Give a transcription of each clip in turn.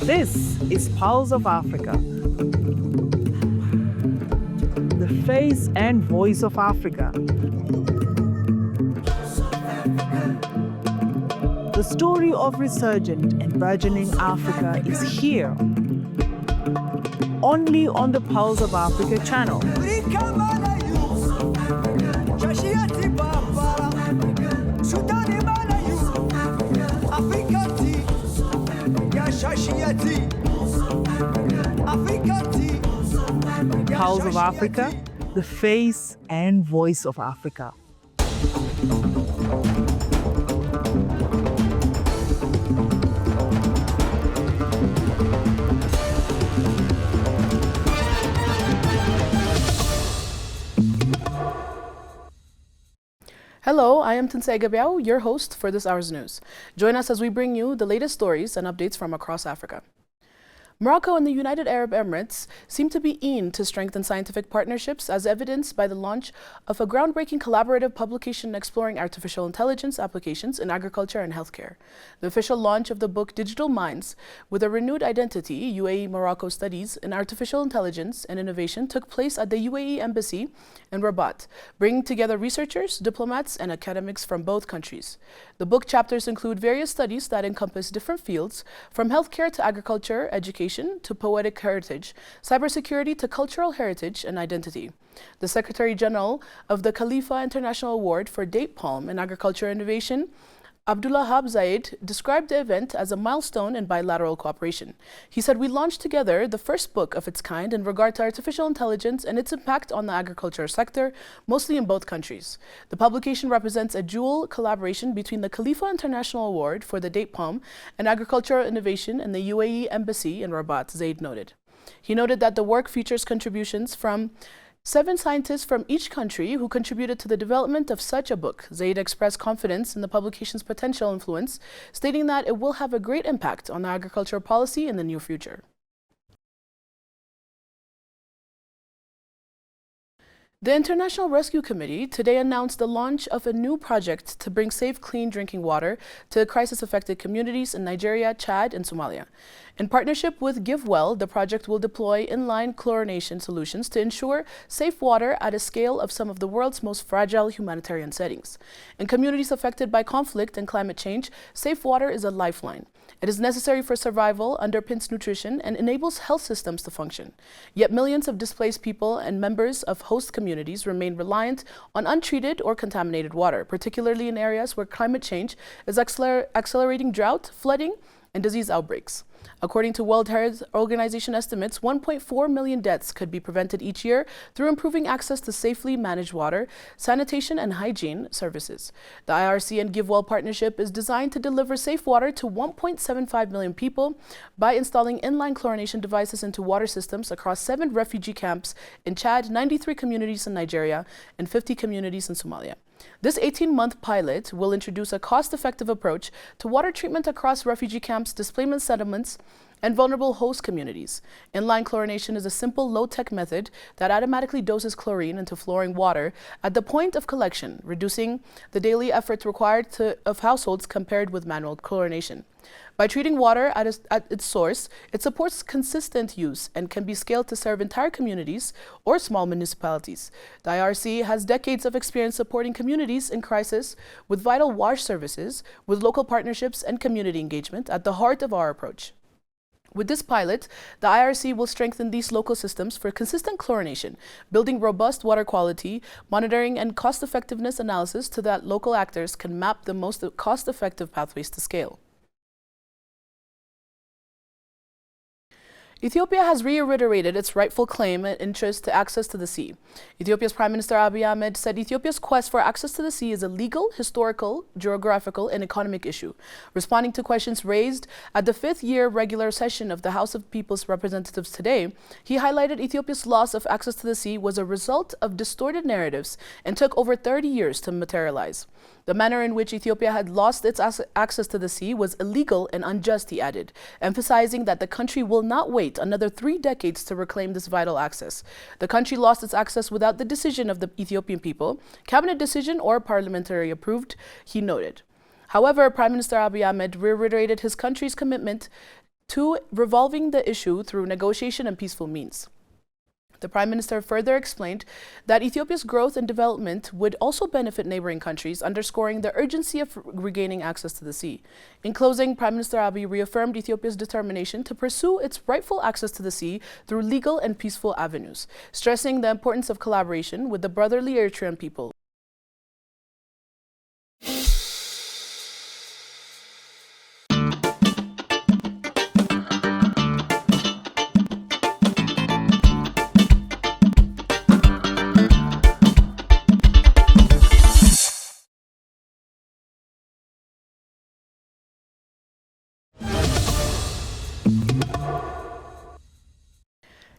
This is Pulse of Africa, the face and voice of Africa. The story of resurgent and burgeoning Africa is here, only on the Pulse of Africa channel. Pulse of Africa, the face and voice of Africa. Hello, I am Tinsega Biao, your host for this hour's news. Join us as we bring you the latest stories and updates from across Africa. Morocco and the United Arab Emirates seem to be keen to strengthen scientific partnerships, as evidenced by the launch of a groundbreaking collaborative publication exploring artificial intelligence applications in agriculture and healthcare. The official launch of the book Digital Minds with a Renewed Identity, UAE Morocco Studies in Artificial Intelligence and Innovation, took place at the UAE Embassy in Rabat, bringing together researchers, diplomats, and academics from both countries. The book chapters include various studies that encompass different fields, from healthcare to agriculture, education, to poetic heritage, cybersecurity to cultural heritage and identity. The Secretary General of the Khalifa International Award for Date Palm in Agriculture Innovation, Abdulwahab Zaid, described the event as a milestone in bilateral cooperation. He said, "We launched together the first book of its kind in regard to artificial intelligence and its impact on the agriculture sector, mostly in both countries." The publication represents a dual collaboration between the Khalifa International Award for the Date Palm and Agricultural Innovation and the UAE Embassy in Rabat, Zaid noted. He noted that the work features contributions from 7 scientists from each country who contributed to the development of such a book. Zaid expressed confidence in the publication's potential influence, stating that it will have a great impact on the agricultural policy in the near future. The International Rescue Committee today announced the launch of a new project to bring safe, clean drinking water to crisis-affected communities in Nigeria, Chad, and Somalia. In partnership with GiveWell, the project will deploy inline chlorination solutions to ensure safe water at a scale of some of the world's most fragile humanitarian settings. In communities affected by conflict and climate change, safe water is a lifeline. It is necessary for survival, underpins nutrition, and enables health systems to function. Yet millions of displaced people and members of host communities remain reliant on untreated or contaminated water, particularly in areas where climate change is accelerating drought, flooding, and disease outbreaks. According to World Health Organization estimates, 1.4 million deaths could be prevented each year through improving access to safely managed water, sanitation, and hygiene services. The IRC and GiveWell partnership is designed to deliver safe water to 1.75 million people by installing inline chlorination devices into water systems across 7 refugee camps in Chad, 93 communities in Nigeria, and 50 communities in Somalia. This 18-month pilot will introduce a cost-effective approach to water treatment across refugee camps, displacement settlements, and vulnerable host communities. Inline chlorination is a simple, low-tech method that automatically doses chlorine into flowing water at the point of collection, reducing the daily effort required of households compared with manual chlorination. By treating water at its source, it supports consistent use and can be scaled to serve entire communities or small municipalities. The IRC has decades of experience supporting communities in crisis with vital wash services, with local partnerships and community engagement at the heart of our approach. With this pilot, the IRC will strengthen these local systems for consistent chlorination, building robust water quality, monitoring, and cost-effectiveness analysis so that local actors can map the most cost-effective pathways to scale. Ethiopia has reiterated its rightful claim and interest to access to the sea. Ethiopia's Prime Minister Abiy Ahmed said Ethiopia's quest for access to the sea is a legal, historical, geographical, and economic issue. Responding to questions raised at the 5th year regular session of the House of People's Representatives today, he highlighted Ethiopia's loss of access to the sea was a result of distorted narratives and took over 30 years to materialize. The manner in which Ethiopia had lost its access to the sea was illegal and unjust, he added, emphasizing that the country will not wait another 3 decades to reclaim this vital access. The country lost its access without the decision of the Ethiopian people, cabinet decision or parliamentary approved, he noted. However, Prime Minister Abiy Ahmed reiterated his country's commitment to resolving the issue through negotiation and peaceful means. The Prime Minister further explained that Ethiopia's growth and development would also benefit neighboring countries, underscoring the urgency of regaining access to the sea. In closing, Prime Minister Abiy reaffirmed Ethiopia's determination to pursue its rightful access to the sea through legal and peaceful avenues, stressing the importance of collaboration with the brotherly Eritrean people.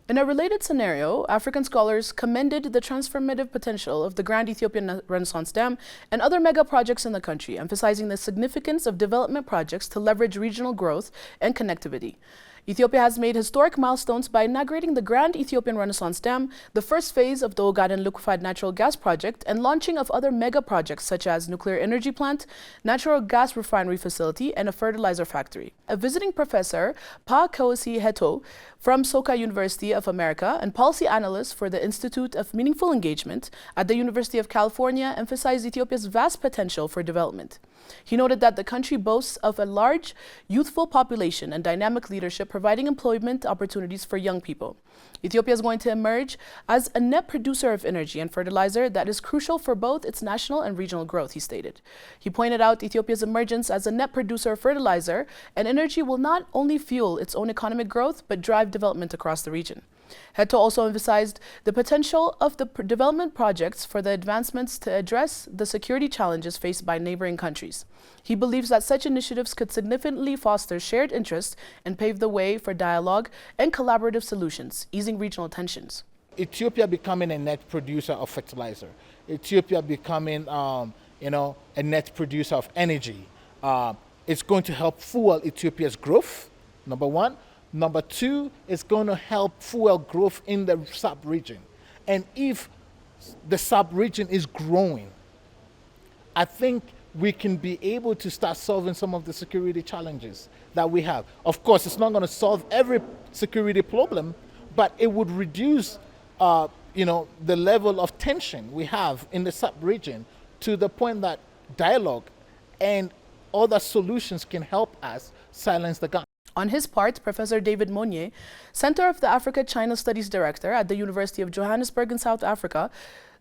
In a related scenario, African scholars commended the transformative potential of the Grand Ethiopian Renaissance Dam and other mega projects in the country, emphasizing the significance of development projects to leverage regional growth and connectivity. Ethiopia has made historic milestones by inaugurating the Grand Ethiopian Renaissance Dam, the first phase of the Ogaden Liquefied Natural Gas Project, and launching of other mega projects such as nuclear energy plant, natural gas refinery facility, and a fertilizer factory. A visiting professor, Pa Kawasi Heto, from Soka University of America and policy analyst for the Institute of Meaningful Engagement at the University of California, emphasized Ethiopia's vast potential for development. He noted that the country boasts of a large, youthful population and dynamic leadership, providing employment opportunities for young people. Ethiopia is going to emerge as a net producer of energy and fertilizer that is crucial for both its national and regional growth, he stated. He pointed out Ethiopia's emergence as a net producer of fertilizer and energy will not only fuel its own economic growth, but drive development across the region. Heto also emphasized the potential of the development projects for the advancements to address the security challenges faced by neighboring countries. He believes that such initiatives could significantly foster shared interests and pave the way for dialogue and collaborative solutions, easing regional tensions. Ethiopia becoming a net producer of fertilizer, Ethiopia becoming a net producer of energy, it's going to help fuel Ethiopia's growth, number one. Number two, it's going to help fuel growth in the sub-region. And if the sub-region is growing, I think we can be able to start solving some of the security challenges that we have. Of course, it's not going to solve every security problem, but it would reduce the level of tension we have in the sub-region to the point that dialogue and other solutions can help us silence the gun. On his part, Professor David Monye, Center of the Africa-China Studies Director at the University of Johannesburg in South Africa,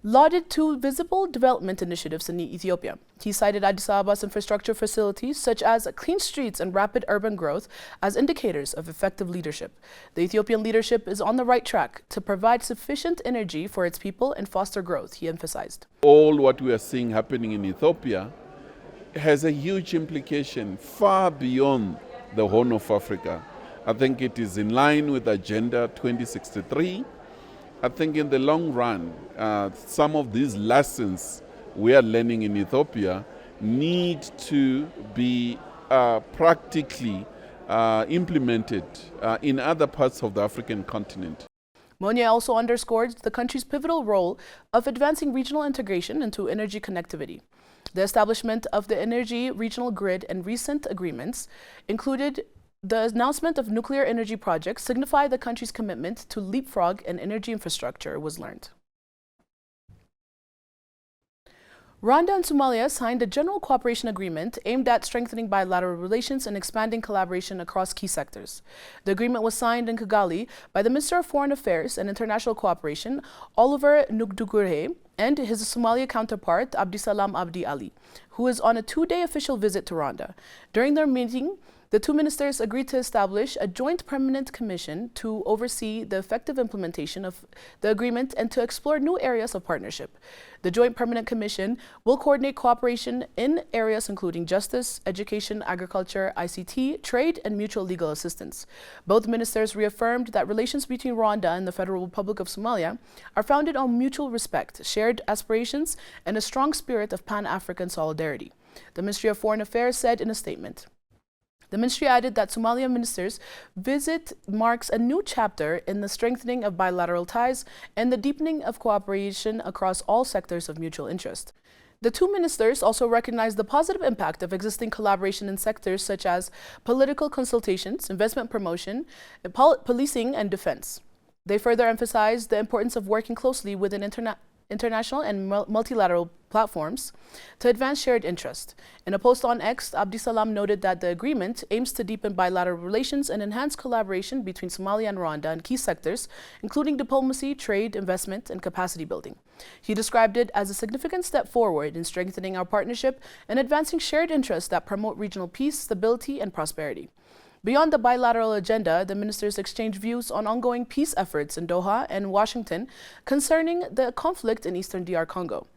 lauded two visible development initiatives in Ethiopia. He cited Addis Abeba's infrastructure facilities, such as clean streets and rapid urban growth, as indicators of effective leadership. The Ethiopian leadership is on the right track to provide sufficient energy for its people and foster growth, he emphasized. All what we are seeing happening in Ethiopia has a huge implication far beyond the Horn of Africa. I think it is in line with Agenda 2063. I think in the long run, some of these lessons we are learning in Ethiopia need to be practically implemented in other parts of the African continent. Monye also underscored the country's pivotal role of advancing regional integration into energy connectivity. The establishment of the energy regional grid and recent agreements included the announcement of nuclear energy projects signify the country's commitment to leapfrog and energy infrastructure was learned. Rwanda and Somalia signed a general cooperation agreement aimed at strengthening bilateral relations and expanding collaboration across key sectors. The agreement was signed in Kigali by the Minister of Foreign Affairs and International Cooperation, Oliver Nugdugure, and his Somalia counterpart, Abdisalam Abdi Ali, who is on a two-day official visit to Rwanda. During their meeting, the two ministers agreed to establish a joint permanent commission to oversee the effective implementation of the agreement and to explore new areas of partnership. The Joint Permanent Commission will coordinate cooperation in areas including justice, education, agriculture, ICT, trade, and mutual legal assistance. Both ministers reaffirmed that relations between Rwanda and the Federal Republic of Somalia are founded on mutual respect, shared aspirations, and a strong spirit of Pan-African solidarity. The Ministry of Foreign Affairs said in a statement. The ministry added that Somalian ministers' visit marks a new chapter in the strengthening of bilateral ties and the deepening of cooperation across all sectors of mutual interest. The two ministers also recognized the positive impact of existing collaboration in sectors such as political consultations, investment promotion, policing, and defense. They further emphasized the importance of working closely within international and multilateral platforms to advance shared interest. In a post on X, Abdisalam noted that the agreement aims to deepen bilateral relations and enhance collaboration between Somalia and Rwanda in key sectors, including diplomacy, trade, investment, and capacity building. He described it as a significant step forward in strengthening our partnership and advancing shared interests that promote regional peace, stability, and prosperity. Beyond the bilateral agenda, the ministers exchanged views on ongoing peace efforts in Doha and Washington concerning the conflict in eastern DR Congo.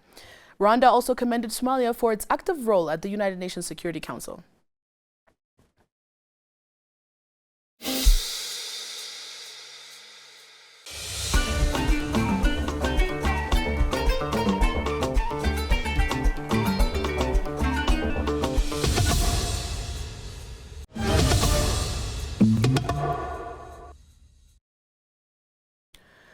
Rwanda also commended Somalia for its active role at the United Nations Security Council.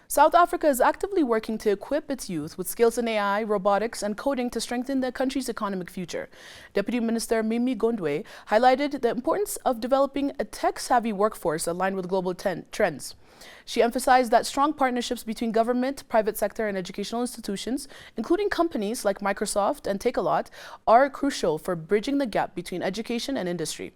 South Africa is actively working to equip its youth with skills in AI, robotics, and coding to strengthen the country's economic future. Deputy Minister Mimi Gondwe highlighted the importance of developing a tech-savvy workforce aligned with global trends. She emphasized that strong partnerships between government, private sector, and educational institutions, including companies like Microsoft and Takealot, are crucial for bridging the gap between education and industry,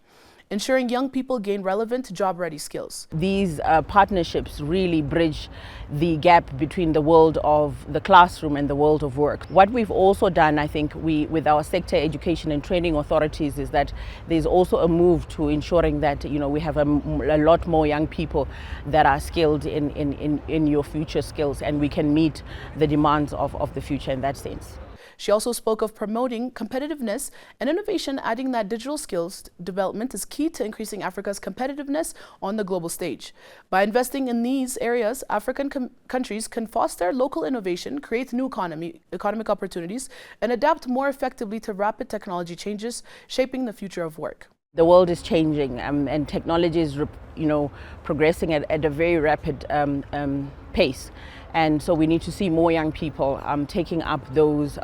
ensuring young people gain relevant, job-ready skills. These partnerships really bridge the gap between the world of the classroom and the world of work. What we've also done, I think, with our sector education and training authorities is that there's also a move to ensuring that, we have a lot more young people that are skilled in your future skills, and we can meet the demands of the future in that sense. She also spoke of promoting competitiveness and innovation, adding that digital skills development is key to increasing Africa's competitiveness on the global stage. By investing in these areas, African countries can foster local innovation, create new economic opportunities, and adapt more effectively to rapid technology changes, shaping the future of work. The world is changing and technology is progressing at a very rapid pace. And so we need to see more young people taking up those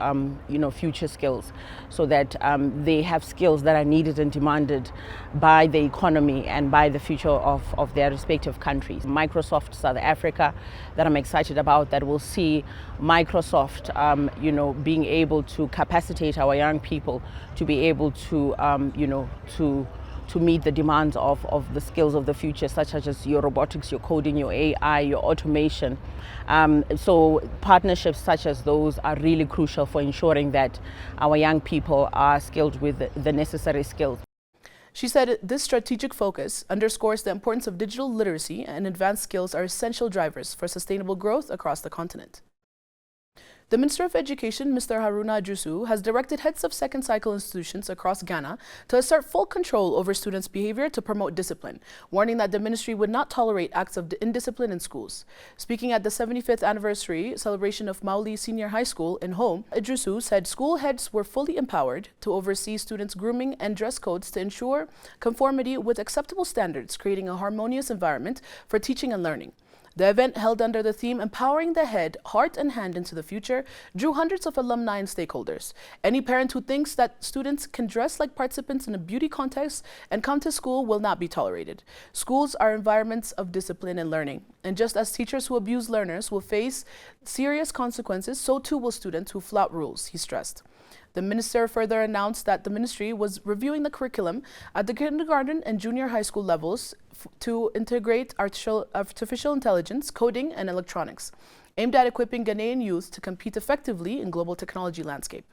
future skills so that they have skills that are needed and demanded by the economy and by the future of their respective countries. Microsoft South Africa, that I'm excited about, that will see Microsoft being able to capacitate our young people to be able to to meet the demands of the skills of the future, such as your robotics, your coding, your AI, your automation. So partnerships such as those are really crucial for ensuring that our young people are skilled with the necessary skills. She said this strategic focus underscores the importance of digital literacy, and advanced skills are essential drivers for sustainable growth across the continent. The Minister of Education, Mr. Haruna Idrisu, has directed heads of second cycle institutions across Ghana to assert full control over students' behavior to promote discipline, warning that the ministry would not tolerate acts of indiscipline in schools. Speaking at the 75th anniversary celebration of Mauli Senior High School in Home, Idrisu said school heads were fully empowered to oversee students' grooming and dress codes to ensure conformity with acceptable standards, creating a harmonious environment for teaching and learning. The event, held under the theme Empowering the Head, Heart and Hand into the Future, drew hundreds of alumni and stakeholders. Any parent who thinks that students can dress like participants in a beauty contest and come to school will not be tolerated. Schools are environments of discipline and learning, and just as teachers who abuse learners will face serious consequences, so too will students who flout rules, he stressed. The minister further announced that the ministry was reviewing the curriculum at the kindergarten and junior high school levels to integrate artificial intelligence, coding, and electronics, aimed at equipping Ghanaian youth to compete effectively in global technology landscape.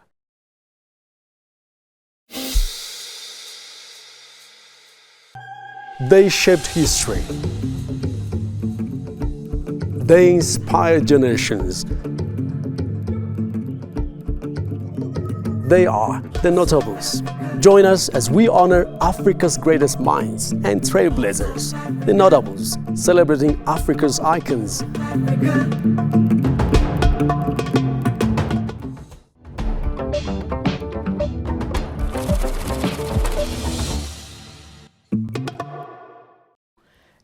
They shaped history. They inspired generations. They are the notables. Join us as we honor Africa's greatest minds and trailblazers, the notables, celebrating Africa's icons.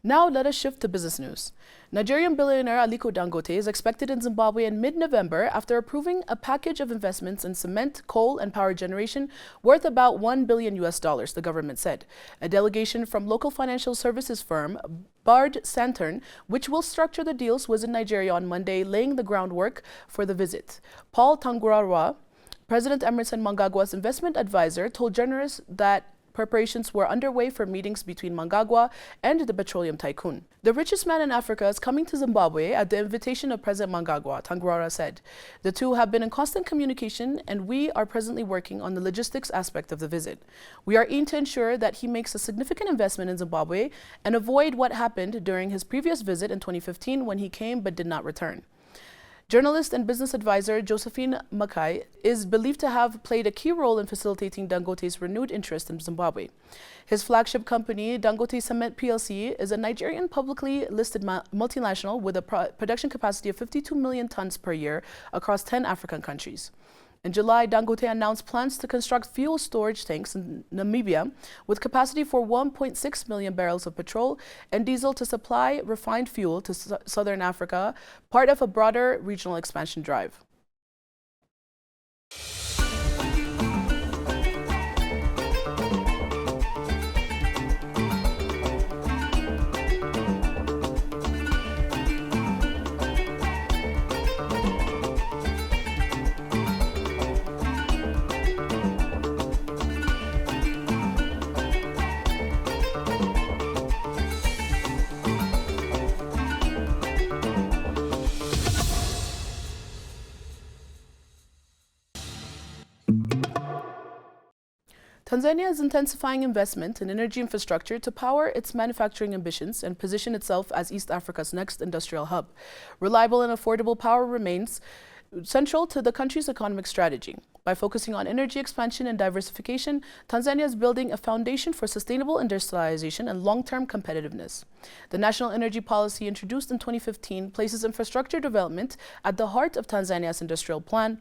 Now let us shift to business news. Nigerian billionaire Aliko Dangote is expected in Zimbabwe in mid-November after approving a package of investments in cement, coal, and power generation worth about $1 billion, the government said. A delegation from local financial services firm Bard Santern, which will structure the deals, was in Nigeria on Monday, laying the groundwork for the visit. Paul Tangurawa, President Emerson Mnangagwa's investment advisor, told journalists that preparations were underway for meetings between Mnangagwa and the petroleum tycoon. The richest man in Africa is coming to Zimbabwe at the invitation of President Mnangagwa, Tangurawa said. The two have been in constant communication, and we are presently working on the logistics aspect of the visit. We are keen to ensure that he makes a significant investment in Zimbabwe and avoid what happened during his previous visit in 2015 when he came but did not return. Journalist and business advisor Josephine Makai is believed to have played a key role in facilitating Dangote's renewed interest in Zimbabwe. His flagship company, Dangote Cement plc, is a Nigerian publicly listed multinational with a production capacity of 52 million tons per year across 10 African countries. In July, Dangote announced plans to construct fuel storage tanks in Namibia with capacity for 1.6 million barrels of petrol and diesel to supply refined fuel to southern Africa, part of a broader regional expansion drive. Tanzania is intensifying investment in energy infrastructure to power its manufacturing ambitions and position itself as East Africa's next industrial hub. Reliable and affordable power remains central to the country's economic strategy. By focusing on energy expansion and diversification, Tanzania is building a foundation for sustainable industrialization and long-term competitiveness. The national energy policy introduced in 2015 places infrastructure development at the heart of Tanzania's industrial plan.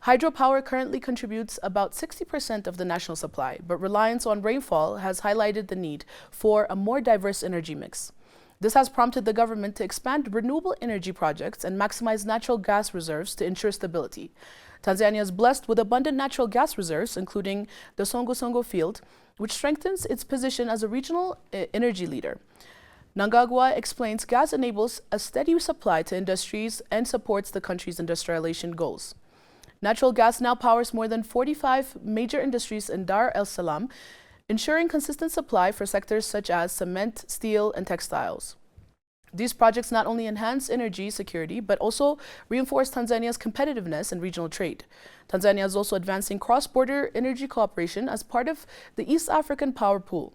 Hydropower currently contributes about 60% of the national supply, but reliance on rainfall has highlighted the need for a more diverse energy mix. This has prompted the government to expand renewable energy projects and maximize natural gas reserves to ensure stability. Tanzania is blessed with abundant natural gas reserves, including the Songo field, which strengthens its position as a regional energy leader. Mnangagwa explains gas enables a steady supply to industries and supports the country's industrialization goals. Natural gas now powers more than 45 major industries in Dar es Salaam, ensuring consistent supply for sectors such as cement, steel, and textiles. These projects not only enhance energy security, but also reinforce Tanzania's competitiveness in regional trade. Tanzania is also advancing cross-border energy cooperation as part of the East African Power Pool.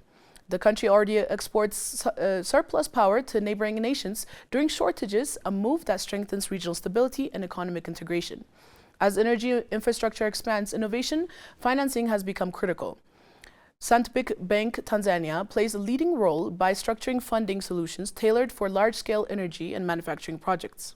The country already exports surplus power to neighboring nations during shortages, a move that strengthens regional stability and economic integration. As energy infrastructure expands, innovation financing has become critical. Stanbic Bank Tanzania plays a leading role by structuring funding solutions tailored for large-scale energy and manufacturing projects.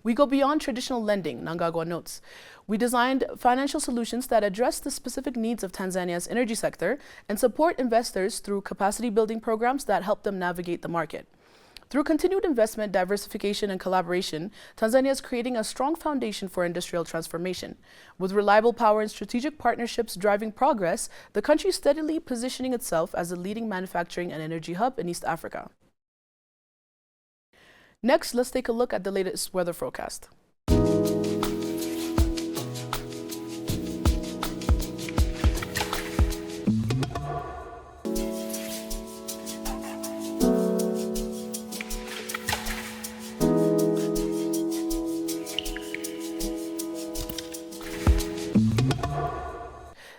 We go beyond traditional lending, Mnangagwa notes. We designed financial solutions that address the specific needs of Tanzania's energy sector and support investors through capacity-building programs that help them navigate the market. Through continued investment, diversification, and collaboration, Tanzania is creating a strong foundation for industrial transformation. With reliable power and strategic partnerships driving progress, the country is steadily positioning itself as a leading manufacturing and energy hub in East Africa. Next, let's take a look at the latest weather forecast.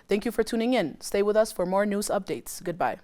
Thank you for tuning in. Stay with us for more news updates. Goodbye.